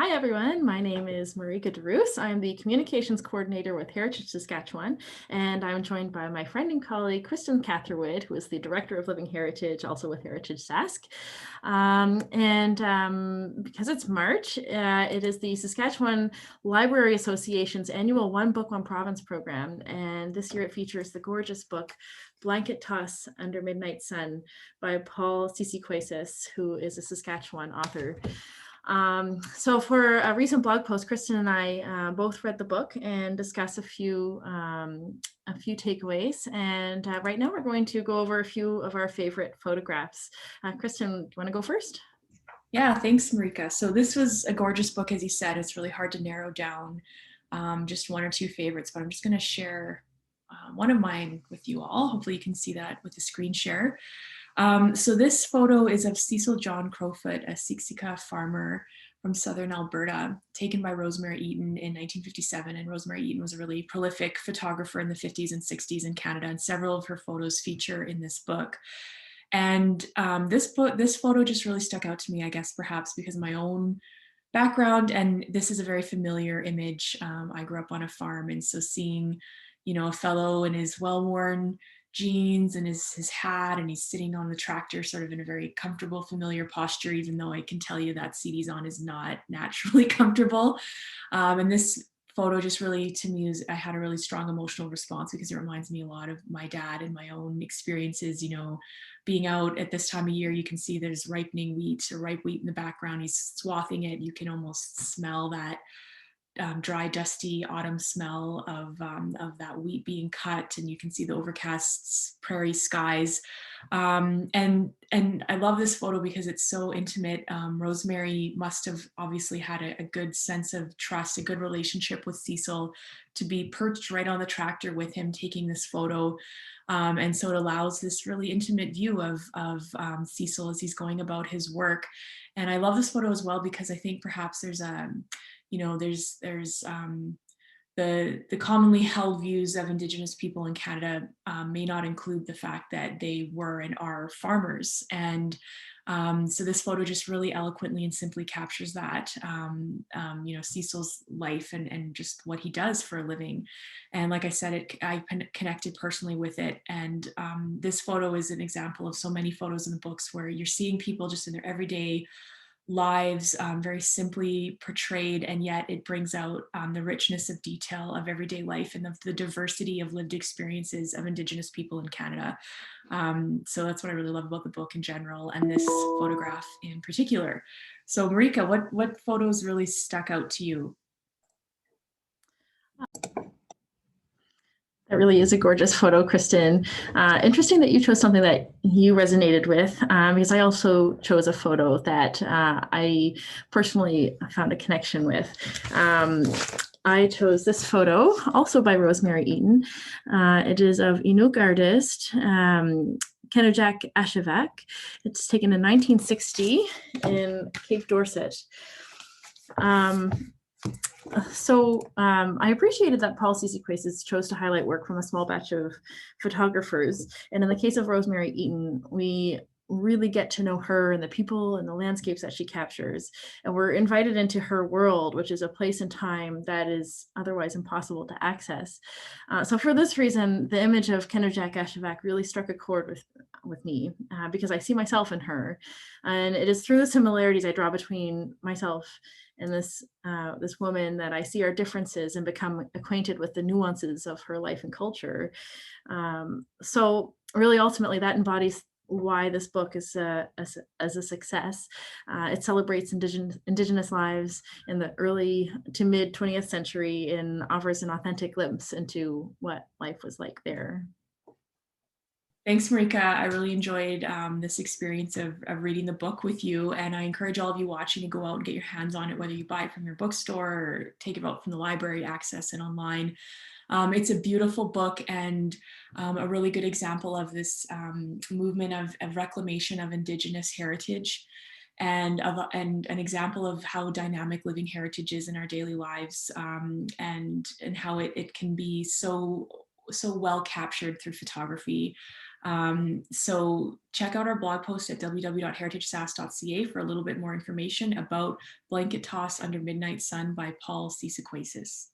Hi everyone, my name is Marieke Roos. I'm the Communications Coordinator with Heritage Saskatchewan, and I'm joined by my friend and colleague, Kristin Catherwood, who is the Director of Living Heritage, also with Heritage Sask. Because it's March, it is the Saskatchewan Library Association's annual One Book, One Province program, and this year it features the gorgeous book, Blanket Toss Under Midnight Sun by Paul Seesequasis, who is a Saskatchewan author. So for a recent blog post, Kristin and I both read the book and discuss a few takeaways. And right now we're going to go over a few of our favorite photographs. Kristin, do you want to go first? Yeah, thanks, Marieke. So this was a gorgeous book, as you said. It's really hard to narrow down just one or two favorites, but I'm just going to share one of mine with you all. Hopefully you can see that with the screen share. So this photo is of Cecil John Crowfoot, a Siksika farmer from southern Alberta, taken by Rosemary Eaton in 1957. And Rosemary Eaton was a really prolific photographer in the 50s and 60s in Canada, and several of her photos feature in this book. And this photo just really stuck out to me, I guess, perhaps because of my own background. And this is a very familiar image. I grew up on a farm, and so seeing, a fellow in his well-worn jeans and his hat, and he's sitting on the tractor sort of in a very comfortable, familiar posture, even though I can tell you that seat he's on is not naturally comfortable. And this photo just really, to me, I had a really strong emotional response because it reminds me a lot of my dad and my own experiences, being out at this time of year. You can see there's ripening wheat or ripe wheat in the background. He's swathing it. You can almost smell that dry, dusty autumn smell of that wheat being cut, and you can see the overcast prairie skies. And I love this photo because it's so intimate. Rosemary must have obviously had a good sense of trust, a good relationship with Cecil, to be perched right on the tractor with him taking this photo. And so it allows this really intimate view of Cecil as he's going about his work. And I love this photo as well because I think perhaps there's the commonly held views of Indigenous people in Canada may not include the fact that they were and are farmers. And so this photo just really eloquently and simply captures that, Cecil's life and just what he does for a living. And like I said, I connected personally with it. And this photo is an example of so many photos in the books where you're seeing people just in their everyday lives, very simply portrayed, and yet it brings out the richness of detail of everyday life and the diversity of lived experiences of Indigenous people in Canada. So that's what I really love about the book in general, and this photograph in particular. So Marieke, what photos really stuck out to you? That really is a gorgeous photo, Kristin. Interesting that you chose something that you resonated with, because I also chose a photo that I personally found a connection with. I chose this photo, also by Rosemary Eaton. It is of Inuk artist Kenojak Ashevak. It's taken in 1960 in Cape Dorset. I appreciated that Paul Seesequasis chose to highlight work from a small batch of photographers. And in the case of Rosemary Eaton, we really get to know her and the people and the landscapes that she captures. And we're invited into her world, which is a place and time that is otherwise impossible to access. So for this reason, the image of Kenojak Ashevak really struck a chord with me because I see myself in her. And it is through the similarities I draw between myself and this woman that I see our differences and become acquainted with the nuances of her life and culture. So really, ultimately, that embodies why this book is a success. It celebrates Indigenous lives in the early to mid 20th century and offers an authentic glimpse into what life was like there. Thanks, Marieke. I really enjoyed this experience of reading the book with you, and I encourage all of you watching to go out and get your hands on it, whether you buy it from your bookstore or take it out from the library, access it online. It's a beautiful book and a really good example of this movement of reclamation of Indigenous heritage, and an example of how dynamic living heritage is in our daily lives, and how it can be so well captured through photography. So check out our blog post at www.heritagesas.ca for a little bit more information about Blanket Toss Under Midnight Sun by Paul Seesequasis.